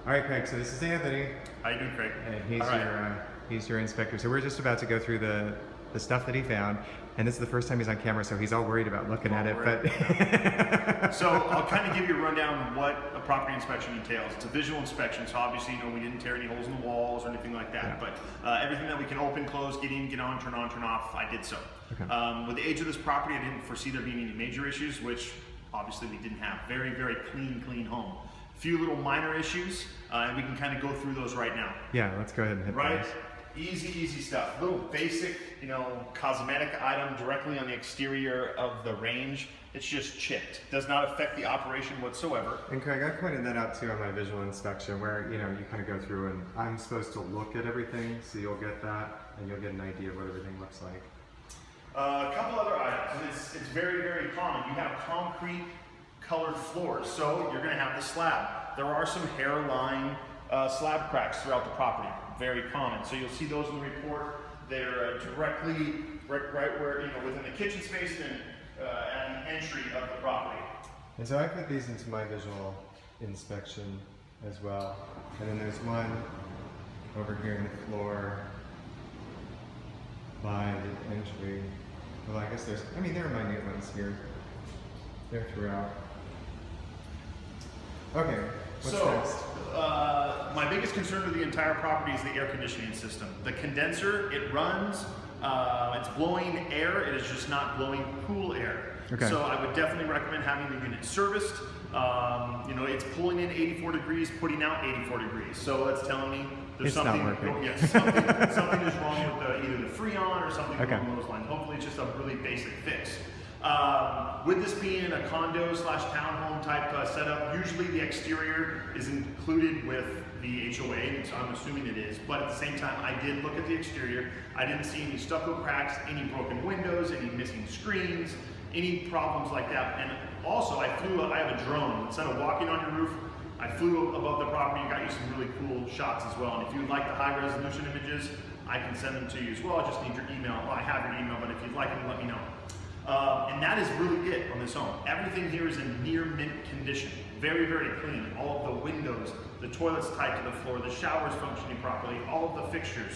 All right, Craig, so this is Anthony. How you doing, Craig? And he's your inspector. So we're just about to go through the stuff that he found. And this is the first time he's on camera, so he's all worried about looking at it. But So I'll kind of give you a rundown of what a property inspection entails. It's a visual inspection, so obviously, we didn't tear any holes in the walls or anything like that. Yeah. But everything that we can open, close, get in, get on, turn off, I did so. Okay. With the age of this property, I didn't foresee there being any major issues, which obviously we didn't have. Very, very clean home. A few little minor issues, and we can kind of go through those right now. Yeah, let's go ahead and hit those. Easy stuff. Little basic, cosmetic item directly on the exterior of the range. It's just chipped. Does not affect the operation whatsoever. And Craig, I pointed that out too on my visual inspection, where you kind of go through and I'm supposed to look at everything, so you'll get that and you'll get an idea of what everything looks like. A couple other items, and it's very common. You have concrete colored floors, so you're going to have the slab. There are some hairline slab cracks throughout the property. Very common. So you'll see those in the report. They're directly right where, within the kitchen space and at the entry of the property. And so I put these into my visual inspection as well. And then there's one over here in the floor by the entry. Well, I guess there are minute ones here. They're throughout. Okay, what's next? My biggest concern with the entire property is the air conditioning system. The condenser, it runs, it's blowing air, it is just not blowing cool air. Okay. So I would definitely recommend having the unit serviced. It's pulling in 84 degrees, putting out 84 degrees. So that's telling me there's something something is wrong with either the Freon or something along those lines. Hopefully it's just a really basic fix. With this being a condo / townhome type setup, usually the exterior is included with the HOA, so I'm assuming it is, but at the same time I did look at the exterior. I didn't see any stucco cracks, any broken windows, any missing screens, any problems like that. And also I have a drone. Instead of walking on your roof, I flew above the property and got you some really cool shots as well. And if you'd like the high resolution images, I can send them to you as well. I just need your email. Well, I have your email, but if you'd like them, let me know. And that is really it on this home. Everything here is in near mint condition. Very clean. All of the windows, the toilet's tied to the floor, the shower's functioning properly, all of the fixtures,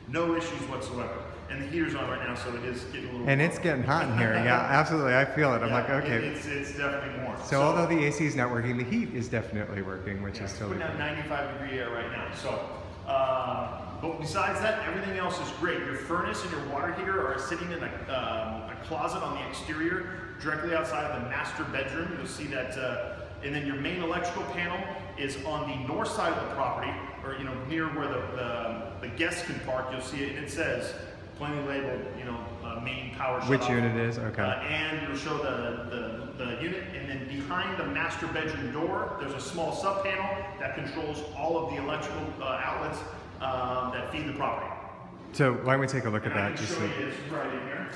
no issues whatsoever. And the heater's on right now, so it is getting a little And it's getting hot in here. Yeah, absolutely. I feel it. I'm like, okay. It's definitely warm. So although the AC is not working, the heat is definitely working, which is totally putting out 95-degree air right now. So, but besides that, everything else is great. Your furnace and your water heater are sitting in a closet on the exterior, directly outside of the master bedroom. You'll see that, and then your main electrical panel is on the north side of the property, or near where the guests can park. You'll see it, and it says plainly labeled, main power shutoff. Which unit is okay. And you'll show the unit, and then behind the master bedroom door, there's a small sub panel that controls all of the electrical outlets that feed the property. So why don't we take a look at that? I can show you this right in here.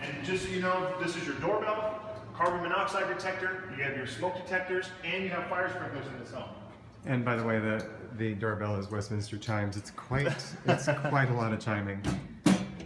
And just so you know, this is your doorbell, carbon monoxide detector, you have your smoke detectors, and you have fire sprinklers in this home. And by the way, the doorbell is Westminster chimes. It's quite a lot of chiming.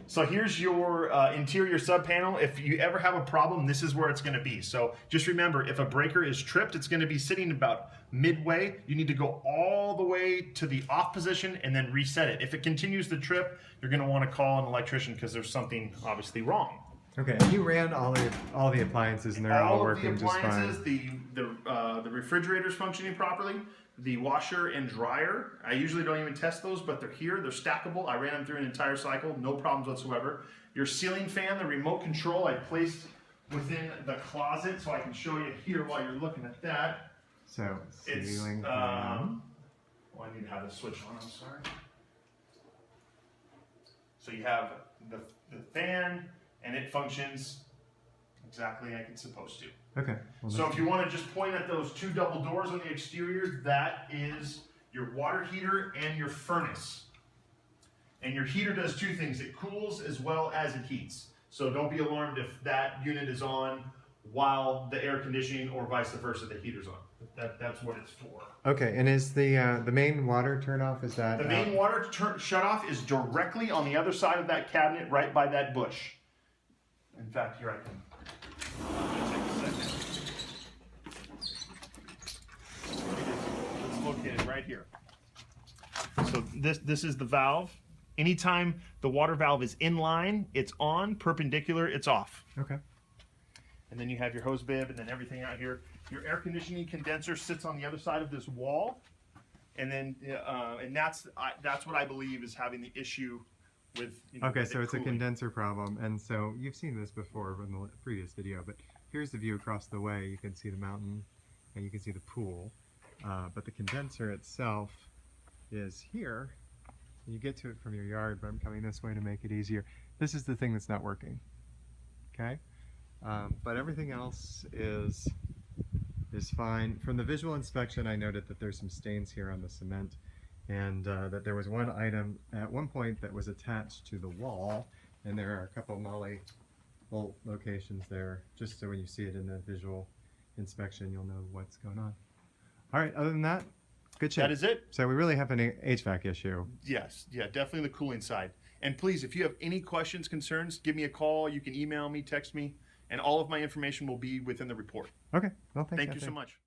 So here's your interior sub panel. If you ever have a problem, this is where it's going to be. So just remember, if a breaker is tripped, it's going to be sitting about midway. You need to go all the way to the off position and then reset it. If it continues to trip, you're going to want to call an electrician because there's something obviously wrong. Okay, and you ran all the appliances and they're all working just fine. All of the appliances, the refrigerator's functioning properly. The washer and dryer, I usually don't even test those, but they're here, they're stackable. I ran them through an entire cycle, no problems whatsoever. Your ceiling fan, the remote control, I placed within the closet, so I can show you here while you're looking at that. So, ceiling fan. I need to have the switch on, I'm sorry. So you have the fan, and it functions exactly like it's supposed to. Okay. Well, so if you want to just point at those two double doors on the exterior, that is your water heater and your furnace. And your heater does two things. It cools as well as it heats. So don't be alarmed if that unit is on while the air conditioning or vice versa, the heater's on. That's what it's for. Okay, and is the main water turn off, is that? The main water shut off is directly on the other side of that cabinet, right by that bush. In fact, here I can. I'm going to take a second. It's located right right here. So this is the valve. Anytime the water valve is in line, it's on. Perpendicular, it's off. Okay. And then you have your hose bib and then everything out here. Your air conditioning condenser sits on the other side of this wall. And then, and that's what I believe is having the issue with. Okay, with so it's cooling. a condenser problem, and so you've seen this before in the previous video, but here's the view across the way. You can see the mountain, and you can see the pool, but the condenser itself is here. You get to it from your yard, but I'm coming this way to make it easier. This is the thing that's not working, okay? But everything else is fine. From the visual inspection, I noted that there's some stains here on the cement, and that there was one item at one point that was attached to the wall, and there are a couple of Molly bolt locations there, just so when you see it in the visual inspection, you'll know what's going on. All right, other than that, good shape. That is it. So we really have an HVAC issue. Yes, yeah, definitely the cooling side. And please, if you have any questions, concerns, give me a call. You can email me, text me, and all of my information will be within the report. Okay, well, thanks. Thank you so much.